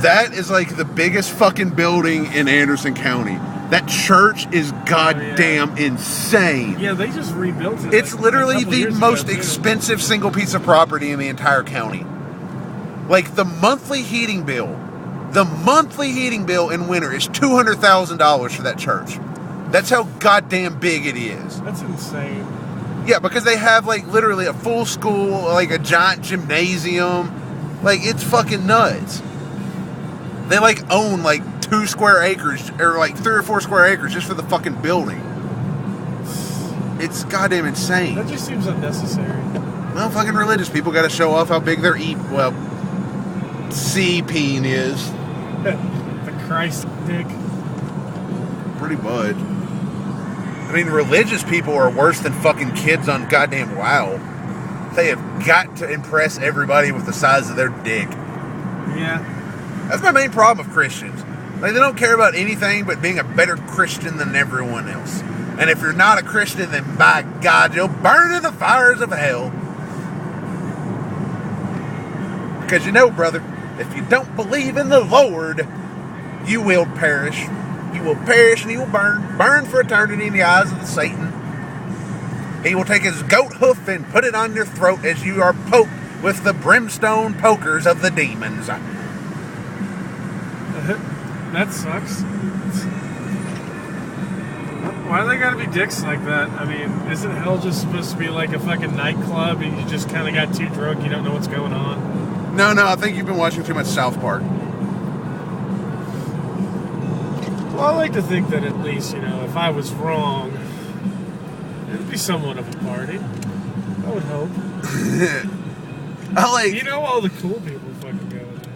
That is like the biggest fucking building in Anderson County. That church is goddamn insane. Yeah, they just rebuilt it. It's literally the most expensive single piece of property in the entire county. Like the monthly heating bill in winter is $200,000 for that church. That's how goddamn big it is. That's insane. Yeah, because they have like literally a full school, like a giant gymnasium. Like it's fucking nuts. They like own like 2 square acres or like 3 or 4 square acres just for the fucking building. It's goddamn insane. That just seems unnecessary. Well, fucking religious people got to show off how big their C-peen is. The Christ dick. Pretty much. I mean, religious people are worse than fucking kids on goddamn WoW. They have got to impress everybody with the size of their dick. Yeah. That's my main problem with Christians. Like, they don't care about anything but being a better Christian than everyone else. And if you're not a Christian, then by God, you'll burn in the fires of hell. Because you know, brother, if you don't believe in the Lord, you will perish. You will perish and you will burn. Burn for eternity in the eyes of the Satan. He will take his goat hoof and put it on your throat as you are poked with the brimstone pokers of the demons. That sucks. Why do they gotta be dicks like that? I mean, isn't hell just supposed to be like a fucking nightclub and you just kind of got too drunk, you don't know what's going on? No, I think you've been watching too much South Park. Well, I like to think that at least, if I was wrong, it'd be somewhat of a party. I would hope. All the cool people fucking go with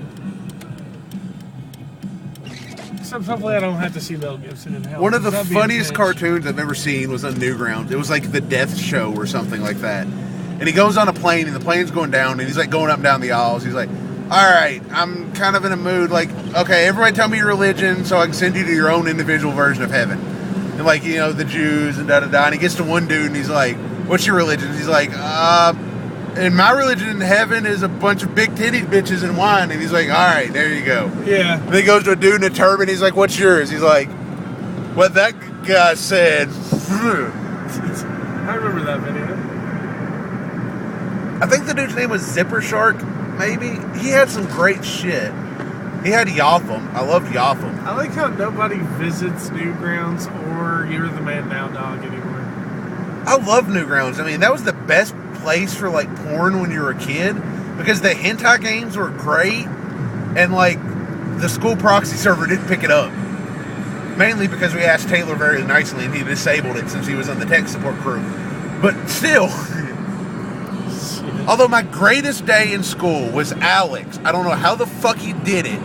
it. Except hopefully I don't have to see Mel Gibson in hell. One of the funniest cartoons I've ever seen was on Newgrounds. It was like The Death Show or something like that. And he goes on a plane, and the plane's going down, and he's like going up and down the aisles. He's like, all right, I'm kind of in a mood. Like, okay, everybody tell me your religion so I can send you to your own individual version of heaven. And like, the Jews and da-da-da. And he gets to one dude, and he's like, what's your religion? He's like, and my religion in heaven is a bunch of big titty bitches and wine. And he's like, all right, there you go. Yeah. And then he goes to a dude in a turban. He's like, what's yours? He's like, what that guy said. I remember that video. I think the dude's name was Zipper Shark, maybe. He had some great shit. He had Yotham. I loved Yotham. I like how nobody visits Newgrounds or You're the Man Now Dog anymore. I love Newgrounds. I mean, that was the best place for, like, porn when you were a kid. Because the hentai games were great. And, like, the school proxy server didn't pick it up. Mainly because we asked Taylor very nicely and he disabled it since he was on the tech support crew. But still... Although my greatest day in school was Alex. I don't know how the fuck he did it,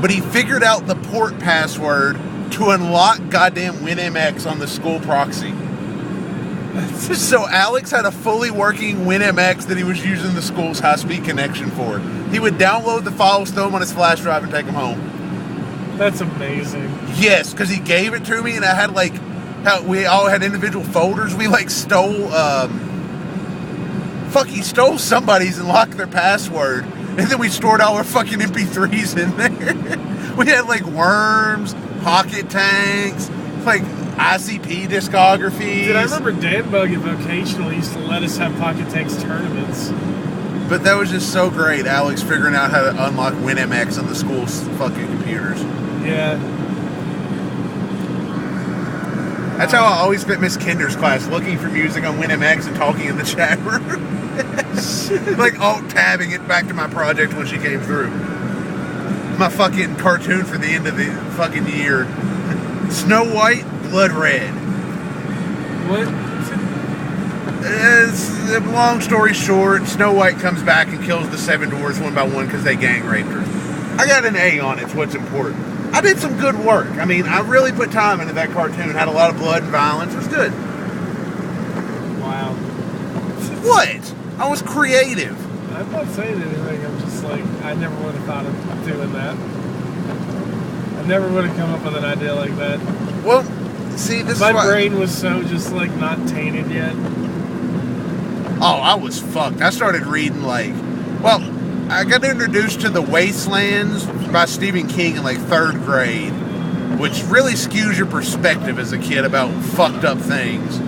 but he figured out the port password to unlock goddamn WinMX on the school proxy. So Alex had a fully working WinMX that he was using the school's high-speed connection for. He would download the files, throw them on his flash drive, and take them home. That's amazing. Yes, because he gave it to me, and I had how we all had individual folders. We stole... he stole somebody's and locked their password. And then we stored all our fucking MP3s in there. We had Worms, Pocket Tanks, ICP discographies. Dude, I remember Dan Bug at Vocational used to let us have Pocket Tanks tournaments. But that was just so great, Alex figuring out how to unlock WinMX on the school's fucking computers. Yeah. That's how I always spent Miss Kinder's class, looking for music on WinMX and talking in the chat room. Alt-tabbing it back to my project when she came through. My fucking cartoon for the end of the fucking year. Snow White, Blood Red. What? Long story short, Snow White comes back and kills the 7 dwarfs one by one because they gang raped her. I got an A on it, it's what's important. I did some good work. I mean, I really put time into that cartoon. Had a lot of blood and violence. It was good. Wow. What? I was creative. I'm not saying anything. I'm just I never would have thought of doing that. I never would have come up with an idea like that. Well, see, this My is why... brain was so just not tainted yet. Oh, I was fucked. I started reading I got introduced to The Wastelands by Stephen King in like 3rd grade, which really skews your perspective as a kid about fucked up things.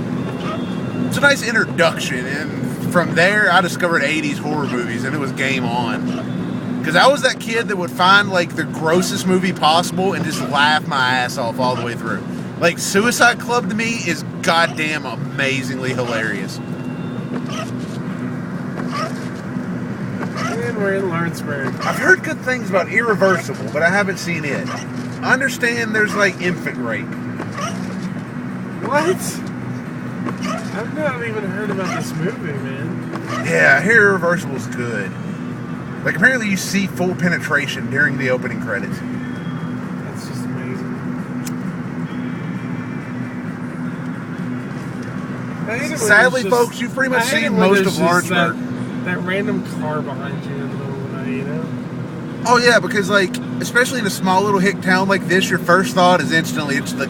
It's a nice introduction, and from there I discovered 80s horror movies, and it was game on. Because I was that kid that would find like the grossest movie possible and just laugh my ass off all the way through. Like Suicide Club to me is goddamn amazingly hilarious. And we're in Lawrenceburg. I've heard good things about Irreversible, but I haven't seen it. I understand there's like infant rape. What? I've not even heard about this movie, man. Yeah, I hear Irreversible's good. Like apparently you see full penetration during the opening credits. That's just amazing. I hate it when Sadly, it's just- folks, you've pretty much I hate it seen when most there's of just Lawrenceburg. That random car behind you in the middle of the night, you know? Oh yeah, because like, especially in a small little hick town like this, your first thought is instantly it's the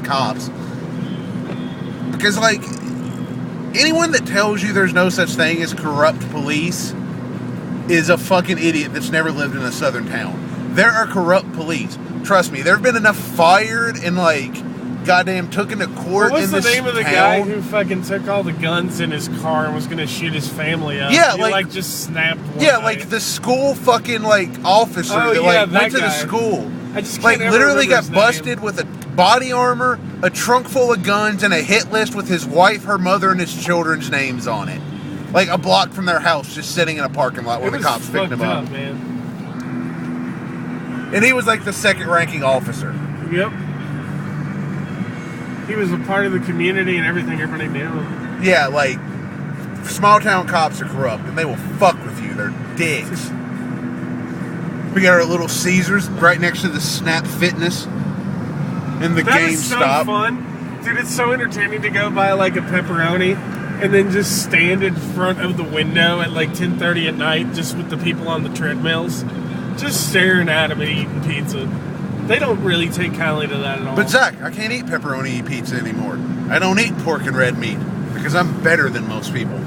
cops. Because like, anyone that tells you there's no such thing as corrupt police is a fucking idiot that's never lived in a southern town. There are corrupt police. Trust me, there have been enough fired and like, goddamn took into court What in was the this name of the town. guy who fucking took all the guns in his car and was gonna shoot his family up? Yeah, He, like- just snapped one Yeah, night. like the school fucking like officer Oh, that yeah, like that went to the guy. school. I just can't Like ever literally remember got his busted name. with a body armor, a trunk full of guns, and a hit list with his wife, her mother, and his children's names on it. Like a block from their house, just sitting in a parking lot where It the was cops picked him fucked up. man. And he was like the second ranking officer. Yep. He was a part of the community and everything. Everybody knew him. Yeah, like small town cops are corrupt and they will fuck with you. They're dicks. We got our little Caesars right next to the Snap Fitness and the That is so GameStop. fun. Dude, it's so entertaining to go buy like a pepperoni and then just stand in front of the window at like 10:30 at night just with the people on the treadmills. Just staring at them and eating pizza. They don't really take kindly to that at all. But Zach, I can't eat pepperoni pizza anymore. I don't eat pork and red meat because I'm better than most people.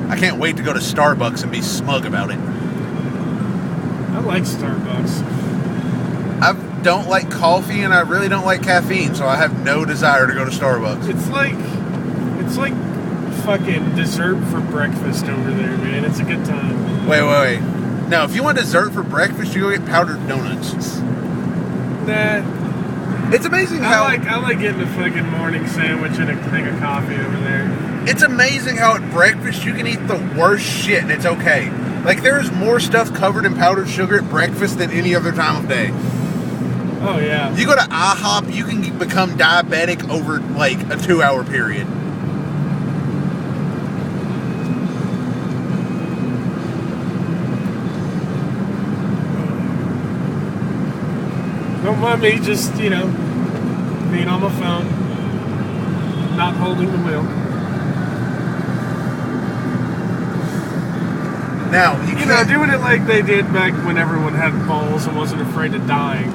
I can't wait to go to Starbucks and be smug about it. I like Starbucks. I don't like coffee and I really don't like caffeine, so I have no desire to go to Starbucks. It's like fucking dessert for breakfast over there, man. It's a good time. Wait. Now, if you want dessert for breakfast, you go get powdered donuts. Nah, It's amazing how I like getting a fucking morning sandwich and a thing of coffee over there. it's amazing how at breakfast you can eat the worst shit and it's okay. Like there is more stuff covered in powdered sugar at breakfast than any other time of day. Oh yeah. You go to IHOP, you can become diabetic over like a 2-hour period. Don't mind me just, being on my phone, not holding the wheel. Now, you can't... Doing it like they did back when everyone had balls and wasn't afraid of dying.